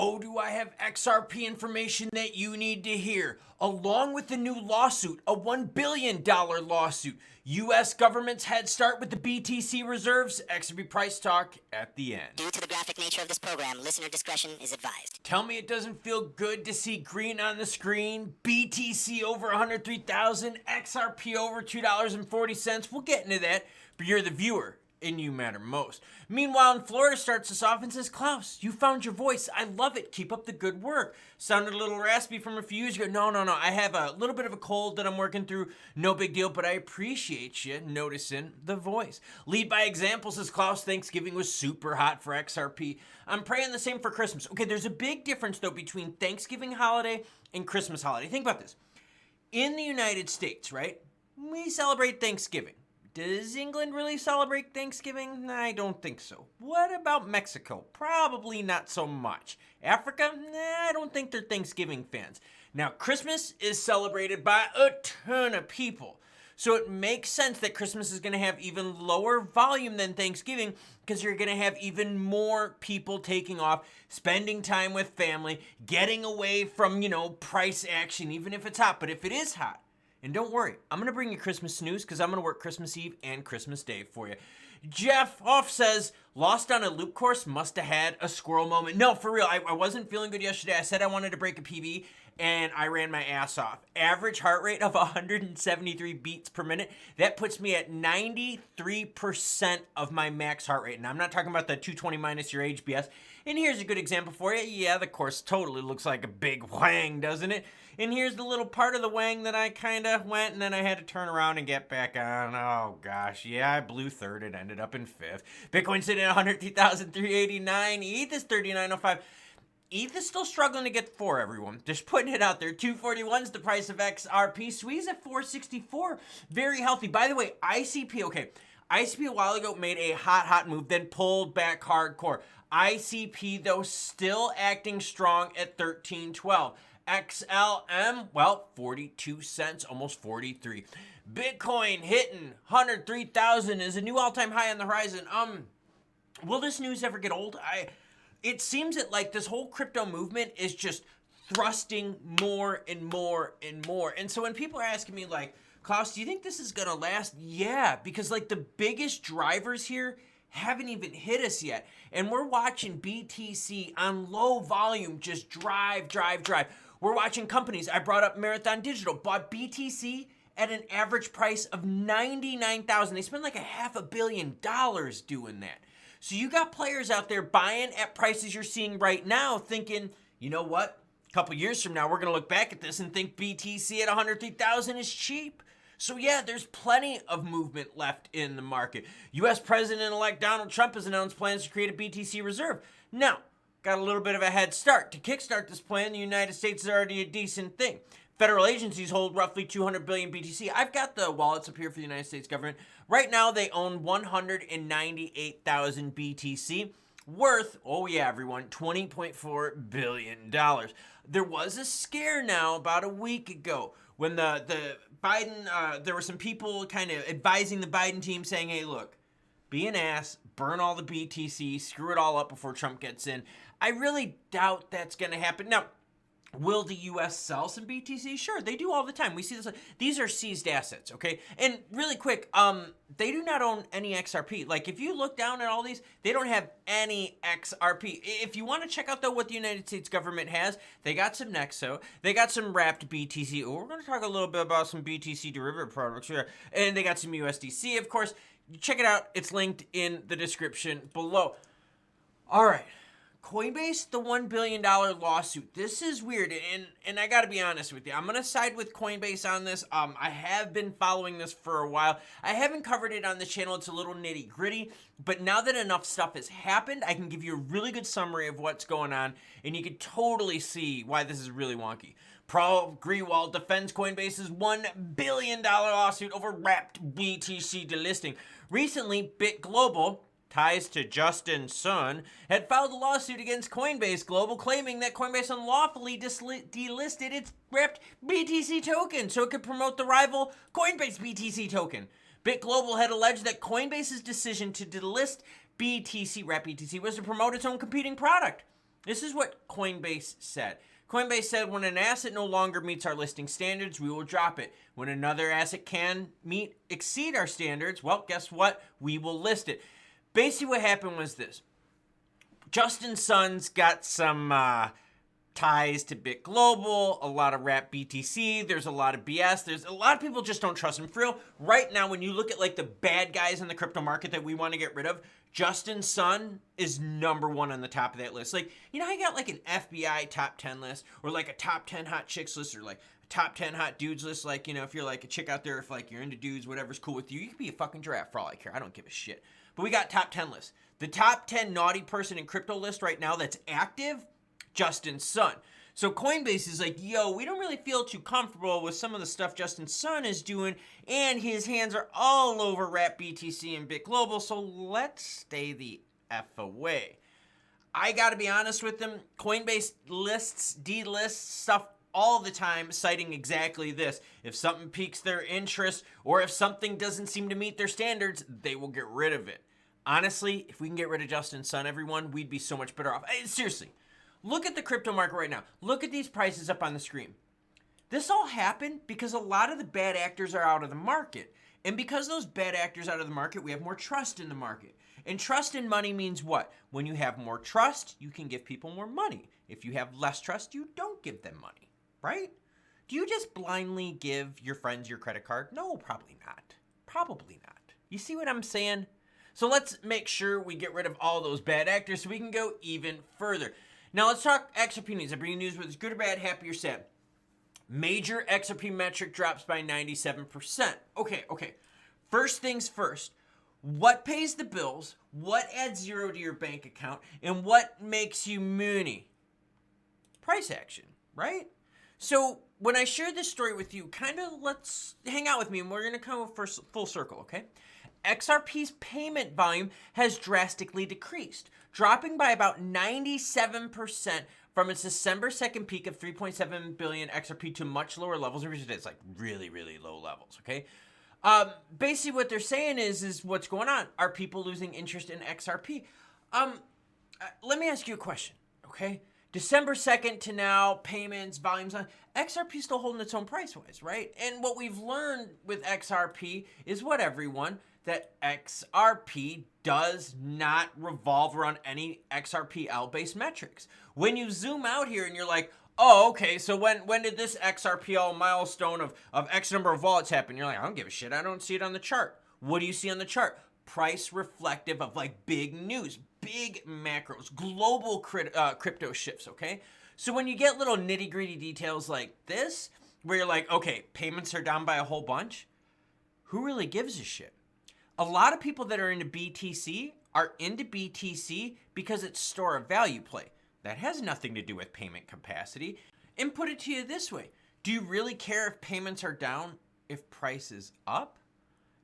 Oh, do I have XRP information that you need to hear? Along with the new lawsuit, a $1 billion lawsuit. U.S. government's head start with the BTC reserves. XRP price talk at the end. Due to the graphic nature of this program, listener discretion is advised. Tell me it doesn't feel good to see green on the screen. BTC over 103,000, XRP over $2.40. We'll get into that, but you're the viewer and you matter most. Meanwhile, in Florida starts us off and says, Klaus, you found your voice. I love it. Keep up the good work. Sounded a little raspy from a few years ago. No. I have a little bit of a cold that I'm working through. No big deal, but I appreciate you noticing the voice. Lead by example, says Klaus. Thanksgiving was super hot for XRP. I'm praying the same for Christmas. Okay, there's a big difference, though, between Thanksgiving holiday and Christmas holiday. Think about this. In the United States, right, we celebrate Thanksgiving. Does England really celebrate Thanksgiving? I don't think so. What about Mexico? Probably not so much. Africa? I don't think they're Thanksgiving fans. Now, Christmas is celebrated by a ton of people. So it makes sense that Christmas is going to have even lower volume than Thanksgiving because you're going to have even more people taking off, spending time with family, getting away from, price action, even if it's hot. But if it is hot, and don't worry, I'm going to bring you Christmas news because I'm going to work Christmas Eve and Christmas Day for you. Jeff Off says, lost on a loop course, must have had a squirrel moment. No, for real, I wasn't feeling good yesterday. I said I wanted to break a PB, and I ran my ass off. Average heart rate of 173 beats per minute. That puts me at 93% of my max heart rate. And I'm not talking about the 220 minus your HBS. And here's a good example for you. Yeah, the course totally looks like a big wang, doesn't it? And here's the little part of the wang that I kind of went, and then I had to turn around and get back on. Oh, gosh. Yeah, I blew third. It ended up in fifth. Bitcoin sitting at 103,389. ETH is 3905. ETH is still struggling to get 4, everyone. Just putting it out there. 241 is the price of XRP. Squeeze at 464. Very healthy. By the way, ICP, okay. ICP a while ago made a hot move, then pulled back hardcore. ICP, though, still acting strong at 1312. XLM, well, 42 cents, almost 43. Bitcoin hitting 103,000 is a new all-time high on the horizon. Will this news ever get old? It seems that like this whole crypto movement is just thrusting more and more and more. And so when people are asking me like, Klaus, do you think this is gonna last? Yeah, because like the biggest drivers here haven't even hit us yet. And we're watching BTC on low volume just drive. We're watching companies. I brought up Marathon Digital, bought BTC at an average price of $99,000. They spend like $500 million doing that. So you got players out there buying at prices you're seeing right now thinking, you know what? A couple years from now, we're going to look back at this and think BTC at 103,000 is cheap. So yeah, there's plenty of movement left in the market. U.S. President-elect Donald Trump has announced plans to create a BTC reserve. Now, got a little bit of a head start. To kickstart this plan, the United States is already a decent thing. Federal agencies hold roughly 200 billion BTC. I've got the wallets up here for the United States government. Right now, they own 198,000 BTC, worth, oh yeah, everyone, $20.4 billion. There was a scare now about a week ago when the Biden, there were some people kind of advising the Biden team saying, hey, look, be an ass, burn all the BTC, screw it all up before Trump gets in. I really doubt that's going to happen. Now, will the U.S. sell some BTC? Sure, they do all the time. We see this. These are seized assets, okay? And really quick, they do not own any XRP. Like, if you look down at all these, they don't have any XRP. If you want to check out, though, what the United States government has, they got some Nexo. They got some wrapped BTC. Oh, we're going to talk a little bit about some BTC derivative products here. And they got some USDC, of course. Check it out. It's linked in the description below. All right. Coinbase, the $1 billion lawsuit. This is weird, and I got to be honest with you. I'm going to side with Coinbase on this. I have been following this for a while. I haven't covered it on the channel. It's a little nitty-gritty, but now that enough stuff has happened, I can give you a really good summary of what's going on, and you can totally see why this is really wonky. Paul Grewal defends Coinbase's $1 billion lawsuit over wrapped BTC delisting. Recently, Bit Global, ties to Justin Sun, had filed a lawsuit against Coinbase Global claiming that Coinbase unlawfully delisted its wrapped BTC token so it could promote the rival Coinbase BTC token. Bit Global had alleged that Coinbase's decision to delist BTC, wrapped BTC, was to promote its own competing product. This is what Coinbase said. Coinbase said, when an asset no longer meets our listing standards, we will drop it. When another asset can exceed our standards, well, guess what? We will list it. Basically what happened was this. Justin Sun's got some ties to Bit Global, a lot of wBTC, there's a lot of BS, there's a lot of people just don't trust him for real. Right now, when you look at like the bad guys in the crypto market that we want to get rid of, Justin Sun is #1 on the top of that list. Like, you know how you got like an FBI top 10 list, or like a top 10 hot chicks list, or like a top 10 hot dudes list? Like, you know, if you're like a chick out there, if like you're into dudes, whatever's cool with you, you could be a fucking giraffe for all I care. I don't give a shit. But we got top 10 lists. The top 10 naughty person in crypto list right now that's active, Justin Sun. So Coinbase is like, yo, we don't really feel too comfortable with some of the stuff Justin Sun is doing, and his hands are all over wBTC and Bit Global, so let's stay the F away. I gotta be honest with them, Coinbase lists, delists stuff all the time, citing exactly this. If something piques their interest, or if something doesn't seem to meet their standards, they will get rid of it. Honestly, if we can get rid of Justin Sun, everyone, we'd be so much better off. Seriously. Look at the crypto market right now. Look at these prices up on the screen. This all happened because a lot of the bad actors are out of the market. And because those bad actors are out of the market, we have more trust in the market. And trust in money means what? When you have more trust, you can give people more money. If you have less trust, you don't give them money, right? Do you just blindly give your friends your credit card? No, probably not. Probably not. You see what I'm saying? So let's make sure we get rid of all those bad actors so we can go even further. Now let's talk XRP news. I bring you news whether it's good or bad, happy or sad. Major XRP metric drops by 97%. Okay. First things first. What pays the bills? What adds zero to your bank account? And what makes you moony? Price action, right? So when I share this story with you, kind of let's hang out with me and we're going to come full circle, okay? XRP's payment volume has drastically decreased, dropping by about 97% from its December 2nd peak of 3.7 billion XRP to much lower levels, or it's like really, really low levels, okay? Basically what they're saying is what's going on? Are people losing interest in XRP? Let me ask you a question, okay? December 2nd to now, payments, volumes on XRP still holding its own price-wise, right? And what we've learned with XRP is what everyone, that XRP does not revolve around any XRPL-based metrics. When you zoom out here and you're like, oh, okay, so when did this XRPL milestone of X number of wallets happen? You're like, I don't give a shit. I don't see it on the chart. What do you see on the chart? Price reflective of like big news, big macros, global crypto shifts, okay? So when you get little nitty-gritty details like this, where you're like, okay, payments are down by a whole bunch, who really gives a shit? A lot of people that are into BTC are into BTC because it's store of value play. That has nothing to do with payment capacity. And put it to you this way. Do you really care if payments are down if price is up?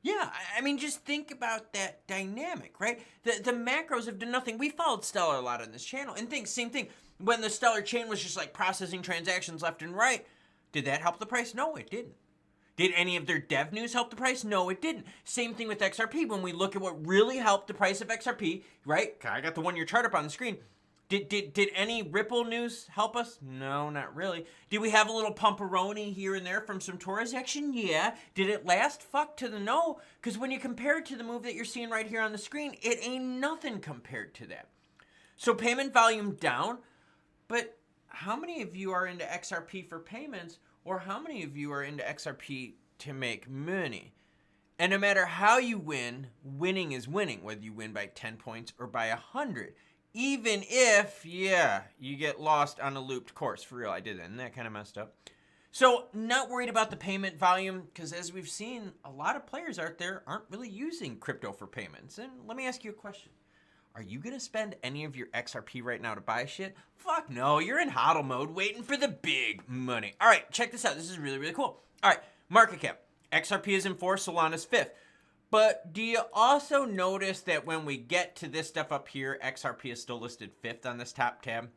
Yeah, I mean, just think about that dynamic, right? The macros have done nothing. We followed Stellar a lot on this channel. And same thing. When the Stellar chain was just like processing transactions left and right, did that help the price? No, it didn't. Did any of their dev news help the price? No, it didn't. Same thing with XRP. When we look at what really helped the price of XRP, right? I got the one-year chart up on the screen. Did any Ripple news help us? No, not really. Did we have a little pumperoni here and there from some Torres action? Yeah. Did it last? Fuck to the no. Because when you compare it to the move that you're seeing right here on the screen, it ain't nothing compared to that. So payment volume down, but how many of you are into XRP for payments, or how many of you are into XRP to make money? And no matter how you win, winning is winning, whether you win by 10 points or by 100. Even if, yeah, you get lost on a looped course. For real, I did that. Isn't that kind of messed up? So, not worried about the payment volume, because as we've seen, a lot of players out there aren't really using crypto for payments. And let me ask you a question. Are you going to spend any of your XRP right now to buy shit? Fuck no, you're in hodl mode waiting for the big money. All right, check this out. This is really, really cool. All right, market cap. XRP is in 4th, Solana's 5th. But do you also notice that when we get to this stuff up here, XRP is still listed 5th on this top tab?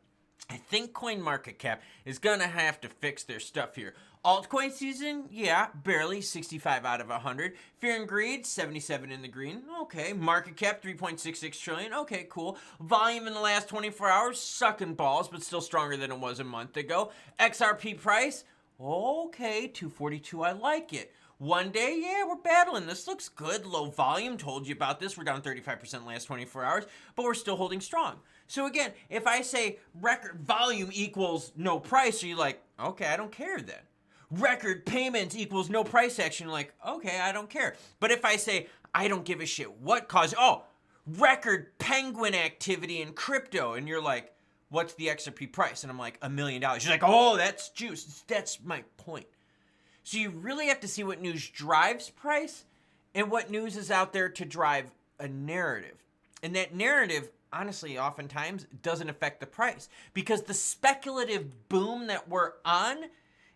I think CoinMarketCap is going to have to fix their stuff here. Altcoin season, yeah, barely 65 out of 100. Fear and Greed, 77 in the green. Okay. Market cap, 3.66 trillion. Okay, cool. Volume in the last 24 hours, sucking balls, but still stronger than it was a month ago. XRP price, okay, 242. I like it. One day, yeah, we're battling. This looks good. Low volume, told you about this. We're down 35% in the last 24 hours, but we're still holding strong. So again, if I say record volume equals no price, are you like, okay, I don't care then? Record payments equals no price action, like, okay, I don't care. But if I say, I don't give a shit what caused, record penguin activity in crypto, and you're like, what's the XRP price? And I'm like, $1 million. You're like, oh, that's juice. That's my point. So you really have to see what news drives price and what news is out there to drive a narrative. And that narrative, honestly, oftentimes doesn't affect the price because the speculative boom that we're on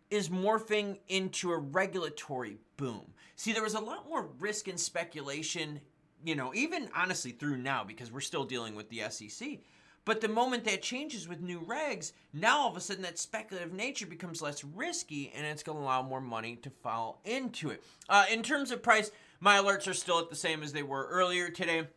is morphing into a regulatory boom. See, there was a lot more risk and speculation, even honestly through now because we're still dealing with the SEC. But the moment that changes with new regs, now all of a sudden that speculative nature becomes less risky and it's going to allow more money to fall into it. In terms of price, my alerts are still at the same as they were earlier today.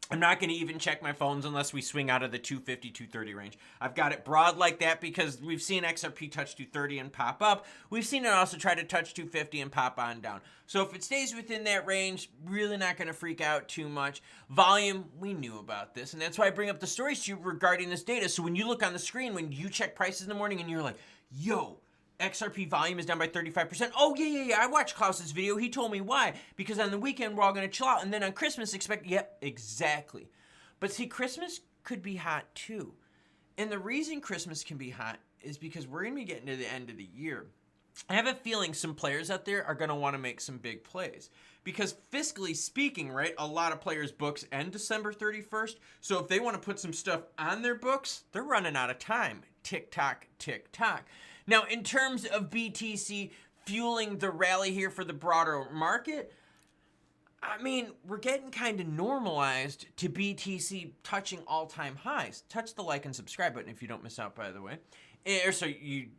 I'm not going to even check my phones unless we swing out of the 250, 230 range. I've got it broad like that because we've seen XRP touch 230 and pop up. We've seen it also try to touch 250 and pop on down. So if it stays within that range, really not going to freak out too much. Volume, we knew about this. And that's why I bring up the stories to you regarding this data. So when you look on the screen, when you check prices in the morning and you're like, yo, XRP volume is down by 35%. Oh, yeah. I watched Klaus's video. He told me why. Because on the weekend, we're all going to chill out. And then on Christmas, yep, exactly. But see, Christmas could be hot too. And the reason Christmas can be hot is because we're going to be getting to the end of the year. I have a feeling some players out there are going to want to make some big plays. Because fiscally speaking, right, a lot of players' books end December 31st. So if they want to put some stuff on their books, they're running out of time. Tick tock, tick tock. Now, in terms of BTC fueling the rally here for the broader market, I mean, we're getting kind of normalized to BTC touching all-time highs. Touch the like and subscribe button if you don't miss out, by the way. So you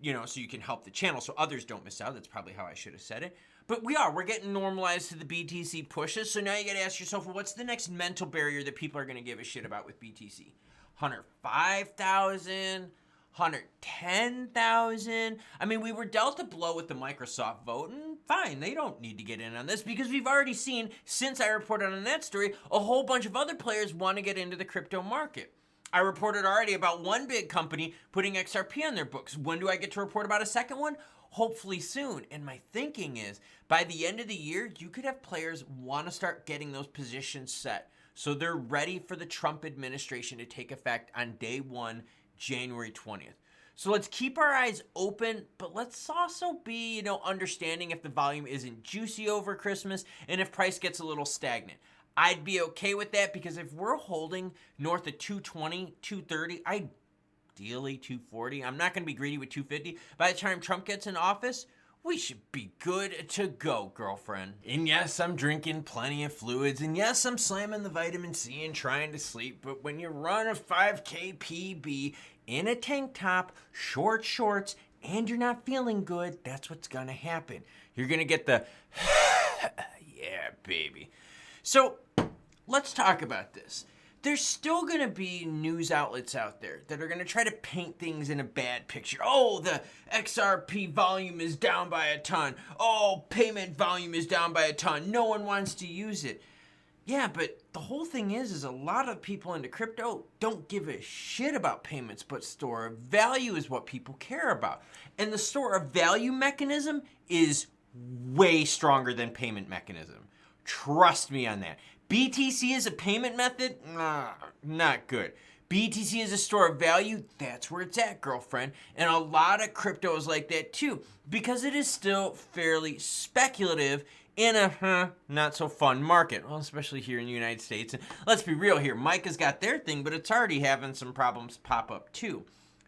can help the channel so others don't miss out. That's probably how I should have said it. But we're getting normalized to the BTC pushes. So now you got to ask yourself, well, what's the next mental barrier that people are going to give a shit about with BTC? 105,000? 110,000. I mean, we were dealt a blow with the Microsoft vote, and fine, they don't need to get in on this because we've already seen, since I reported on that story, a whole bunch of other players want to get into the crypto market. I reported already about one big company putting XRP on their books. When do I get to report about a second one? Hopefully soon. And my thinking is, by the end of the year, you could have players want to start getting those positions set so they're ready for the Trump administration to take effect on day one, January 20th. So let's keep our eyes open, but let's also be, understanding if the volume isn't juicy over Christmas and if price gets a little stagnant. I'd be okay with that because if we're holding north of 220, 230, ideally 240, I'm not going to be greedy with 250. By the time Trump gets in office, we should be good to go, girlfriend. And yes, I'm drinking plenty of fluids. And yes, I'm slamming the vitamin C and trying to sleep. But when you run a 5K PB in a tank top, short shorts, and you're not feeling good, that's what's going to happen. You're going to get the, yeah, baby. So let's talk about this. There's still going to be news outlets out there that are going to try to paint things in a bad picture. Oh, the XRP volume is down by a ton. Oh, payment volume is down by a ton. No one wants to use it. Yeah, but the whole thing is a lot of people into crypto don't give a shit about payments, but store of value is what people care about. And the store of value mechanism is way stronger than payment mechanism. Trust me on that. BTC is a payment method? Nah, not good. BTC is a store of value? That's where it's at, girlfriend. And a lot of crypto is like that too, because it is still fairly speculative in a not so fun market, well, especially here in the United States. And let's be real here, Micah's got their thing, but it's already having some problems pop up too.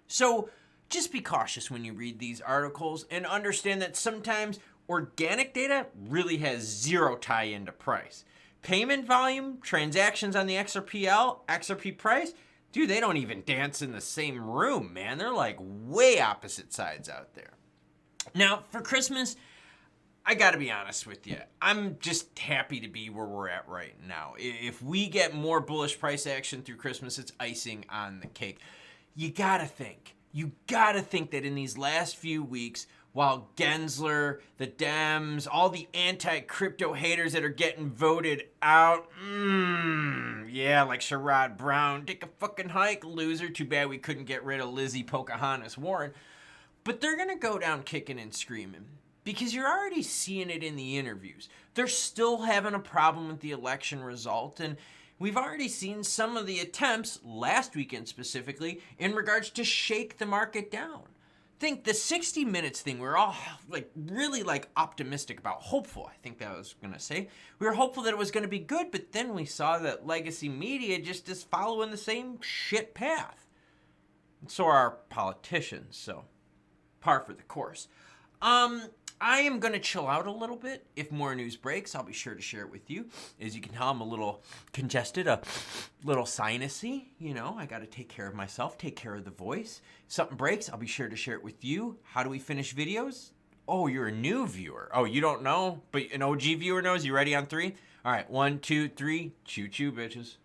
So just be cautious when you read these articles and understand that sometimes organic data really has zero tie into price. Payment volume, transactions on the XRP price, Dude, they don't even dance in the same room, man. They're like way opposite sides out there. Now, for Christmas, I gotta be honest with you. I'm just happy to be where we're at right now. If we get more bullish price action through Christmas, it's icing on the cake. You gotta think that in these last few weeks, while Gensler, the Dems, all the anti-crypto haters that are getting voted out, yeah, like Sherrod Brown, take a fucking hike, loser. Too bad we couldn't get rid of Lizzie Pocahontas Warren. But they're gonna go down kicking and screaming because you're already seeing it in the interviews. They're still having a problem with the election result, and we've already seen some of the attempts, last weekend specifically, in regards to shake the market down. Think the 60 Minutes thing, we're all really optimistic about, hopeful, I think that I was gonna say. We were hopeful that it was gonna be good, but then we saw that legacy media just is following the same shit path. And so are our politicians, so par for the course. I am going to chill out a little bit. If more news breaks, I'll be sure to share it with you. As you can tell, I'm a little congested, a little sinusy. You know, I got to take care of myself, take care of the voice. If something breaks, I'll be sure to share it with you. How do we finish videos? Oh, you're a new viewer. Oh, you don't know, but an OG viewer knows. You ready on 3? All right, 1, 2, 3. Choo-choo, bitches.